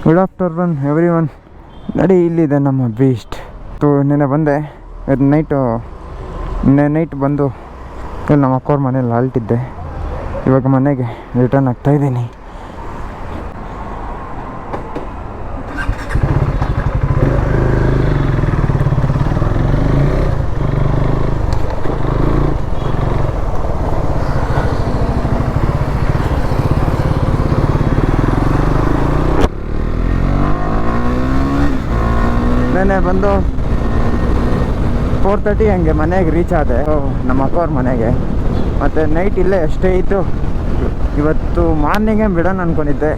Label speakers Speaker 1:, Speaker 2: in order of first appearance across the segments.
Speaker 1: Good afternoon every one. ನಡಿ, ಇಲ್ಲಿದೆ ನಮ್ಮ ಬೀಸ್ಟ್. ನೆನ್ನೆ ಬಂದೆ, ನೆನ್ನೆ ನೈಟ್ ಬಂದು ಇಲ್ಲಿ ನಮ್ಮ ಅಕ್ಕವ್ರ ಮನೇಲಿ ಆಲ್ಟಿದ್ದೆ. ಇವಾಗ ಮನೆಗೆ ರಿಟರ್ನ್ ಆಗ್ತಾಯಿದ್ದೀನಿ. ನೆನ್ನೆ ಬಂದು 4:30 ಹಂಗೆ ಮನೆಗೆ ರೀಚ್ ಆದೆ, ನಮ್ಮ ಅಕ್ಕವ್ರ ಮನೆಗೆ. ಮತ್ತು ನೈಟ್ ಇಲ್ಲೇ ಅಷ್ಟೇ ಇತ್ತು. ಇವತ್ತು ಮಾರ್ನಿಂಗೇ ಬಿಡೋಣ ಅಂದ್ಕೊಂಡಿದ್ದೆ,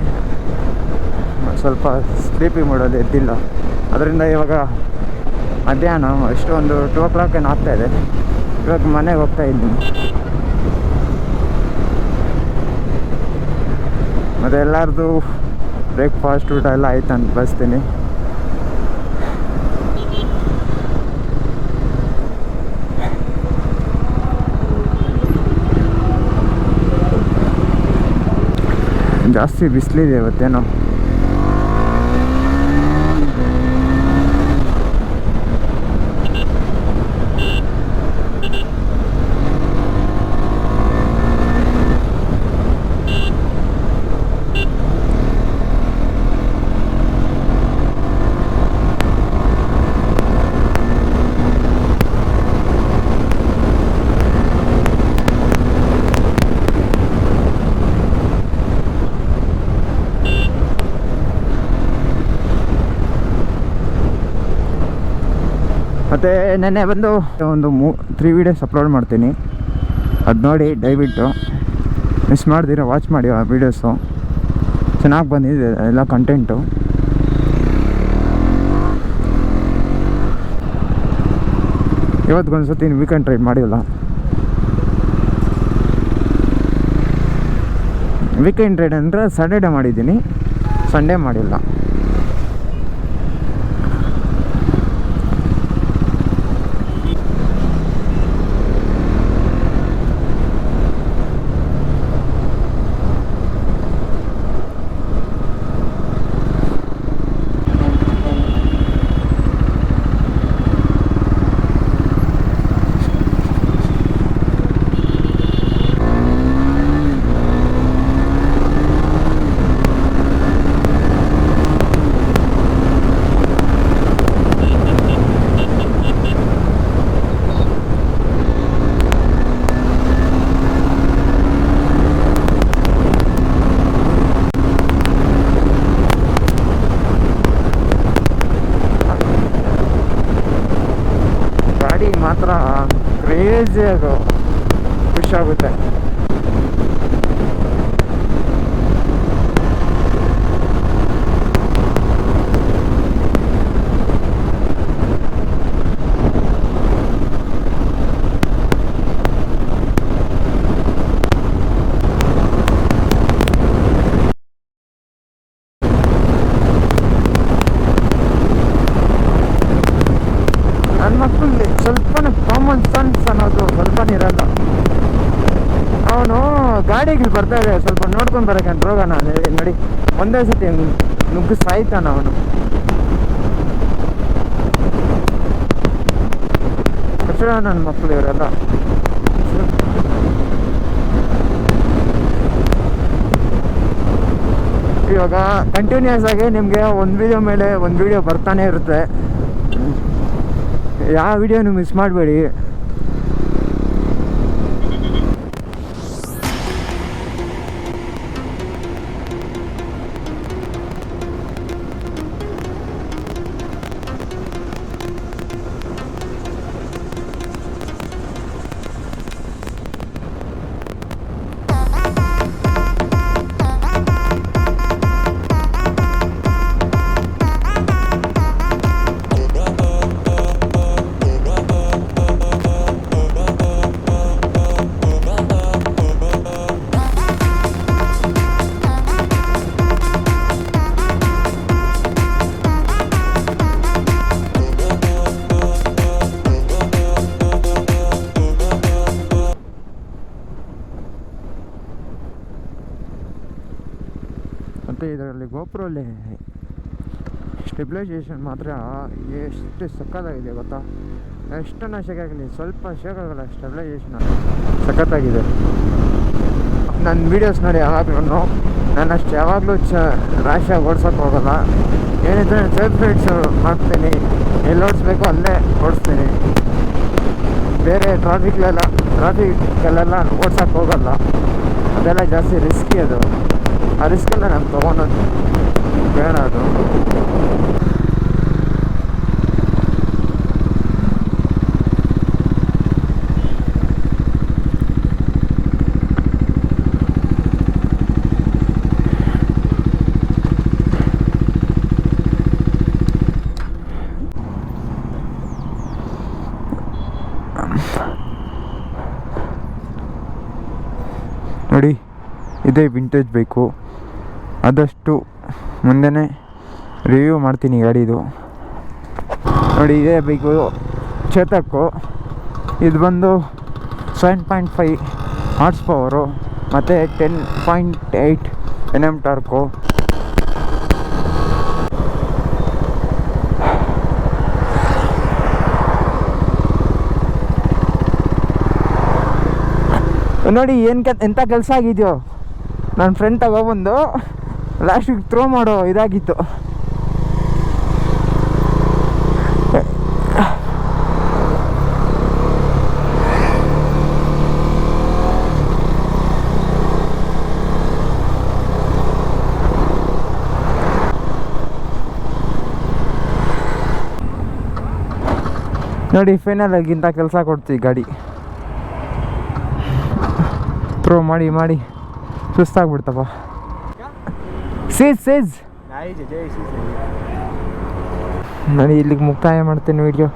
Speaker 1: ಸ್ವಲ್ಪ ಸ್ಲೀಪಿ ಮೂಡೋದು ಎದ್ದಿಲ್ಲ. ಅದರಿಂದ ಇವಾಗ ಮಧ್ಯಾಹ್ನ ಎಷ್ಟು ಒಂದು 2 o'clock ಏನು ಆಗ್ತಾಯಿದೆ. ಇವಾಗ ಮನೆಗೆ ಹೋಗ್ತಾ ಇದ್ದೀನಿ. ಮತ್ತು ಎಲ್ಲರದು ಬ್ರೇಕ್ಫಾಸ್ಟ್ ಊಟ ಎಲ್ಲ ಆಯ್ತು ಅಂತ ಬಯಸ್ತೀನಿ. ಜಾಸ್ತಿ ಬಿಸಿಲಿದೆ ಇವತ್ತೇನೋ. ಮತ್ತು ನೆನ್ನೆ ಬಂದು ಒಂದು 3 ವೀಡಿಯೋಸ್ ಅಪ್ಲೋಡ್ ಮಾಡ್ತೀನಿ. ಅದು ನೋಡಿ ದಯವಿಟ್ಟು ಮಿಸ್ ಮಾಡ್ದಿರ ವಾಚ್ ಮಾಡಿ. ಆ ವೀಡಿಯೋಸು ಚೆನ್ನಾಗಿ ಬಂದಿದೆ ಎಲ್ಲ ಕಂಟೆಂಟು. ಇವತ್ತಿಗೊಂದು ಸತಿ ವೀಕೆಂಡ್ ರೈಡ್ ಮಾಡಿಲ್ಲ. ವೀಕೆಂಡ್ ರೈಡ್ ಅಂದರೆ ಸ್ಯಾಟರ್ಡೇ ಮಾಡಿದ್ದೀನಿ, ಸಂಡೇ ಮಾಡಿಲ್ಲ. ಮಾತ್ರ ಕ್ರೇಜಿಯಾಗಿ ಖುಷಿಯಾಗುತ್ತೆ. ನನ್ನ ಮಕ್ಕಳಲ್ಲಿ ಸ್ವಲ್ಪನೂ ಕಾಮನ್ ಸೆನ್ಸ್ ಅನ್ನೋದು ಸ್ವಲ್ಪನಿರಲ್ಲ. ಅವನು ಗಾಡಿಗೆ ಬರ್ತಾ ಇದೆ, ಸ್ವಲ್ಪ ನೋಡ್ಕೊಂಡು ಬರೋಕೆ ರೋಗನ ನೋಡಿ, ಒಂದೇ ಸತಿ ನುಗ್ಗು ಸಾಯ್ತಾನ ಅವನು. ಕಚ್ಚಡ ನನ್ನ ಮಕ್ಕಳು ಇವರೆಲ್ಲ. ಇವಾಗ ಕಂಟಿನ್ಯೂಸ್ ಆಗಿ ನಿಮಗೆ ಒಂದು ವಿಡಿಯೋ ಮೇಲೆ ಒಂದು ವಿಡಿಯೋ ಬರ್ತಾನೆ ಇರುತ್ತೆ. ಯಾವ ವಿಡಿಯೋನು ಮಿಸ್ ಮಾಡಬೇಡಿ. ಮತ್ತು ಇದರಲ್ಲಿ ಗೋಪುರಲ್ಲಿ ಸ್ಟೆಬಿಲೈಸೇಷನ್ ಮಾತ್ರ ಎಷ್ಟು ಸಕ್ಕತ್ತಾಗಿದೆ ಗೊತ್ತಾ. ಎಷ್ಟನ್ನ ಶೇಕ್ ಆಗಲಿ, ಸ್ವಲ್ಪ ಶೇಕ್ ಆಗಲ್ಲ. ಸ್ಟೆಬಿಲೈಸೇಷನ್ ಸಖತ್ತಾಗಿದೆ. ನನ್ನ ವೀಡಿಯೋಸ್ ನೋಡಿ ಯಾವಾಗ್ಲೂ ನಾನಷ್ಟು ಯಾವಾಗಲೂ ರ್ಯಾಶಾಗಿ ಓಡ್ಸೋಕ್ಕೆ ಹೋಗಲ್ಲ. ಏನಿದ್ರೆ ಸೇಫ್ ರೈಡ್ಸು ಮಾಡ್ತೀನಿ, ಎಲ್ಲಿ ಓಡಿಸ್ಬೇಕು ಅಲ್ಲೇ ಓಡಿಸ್ತೀನಿ. ಬೇರೆ ಟ್ರಾಫಿಕಲ್ಲೆಲ್ಲ ಓಡ್ಸೋಕ್ಕೆ ಹೋಗಲ್ಲ. ಅದೆಲ್ಲ ಜಾಸ್ತಿ ರಿಸ್ಕಿ. ಅದು ಆ ರಿಸ್ಕೆಲ್ಲ ನಾನು ತೊಗೊಳೋದು ಬೇಡ. ಅದು ನೋಡಿ, ಇದೇ ವಿಂಟೇಜ್ ಬೈಕು. ಆದಷ್ಟು ಮುಂದೆನೇ ರಿವ್ಯೂ ಮಾಡ್ತೀನಿ ಗಾಡಿದು. ನೋಡಿ, ಇದೇ ಬೈಕು ಚೇತಕ್ಕು. ಇದು ಬಂದು 7.5 ಹಾರ್ಸ್ ಪವರು ಮತ್ತು 10.8 Nm ಟಾರ್ಕು. ನೋಡಿ ಎಂಥ ಕೆಲಸ ಆಗಿದೆಯೋ. ನನ್ನ ಫ್ರೆಂಡ್ ತಗೊಬಂದು ಲಾಸ್ಟಿಗೆ ಥ್ರೋ ಮಾಡೋ ಇದಾಗಿತ್ತು. ನೋಡಿ, ಫೈನಲ್ ಆಗಿ ಇಂಥ ಕೆಲಸ ಕೊಡ್ತೀವಿ ಗಾಡಿ. ಥ್ರೋ ಮಾಡಿ ಸುಸ್ತಾಗ್ಬಿಡ್ತಪ್ಪ. ಸೀಸ್ ನೋಡಿ, ಇಲ್ಲಿಗೆ ಮುಕ್ತಾಯ ಮಾಡ್ತೀನಿ ವಿಡಿಯೋ.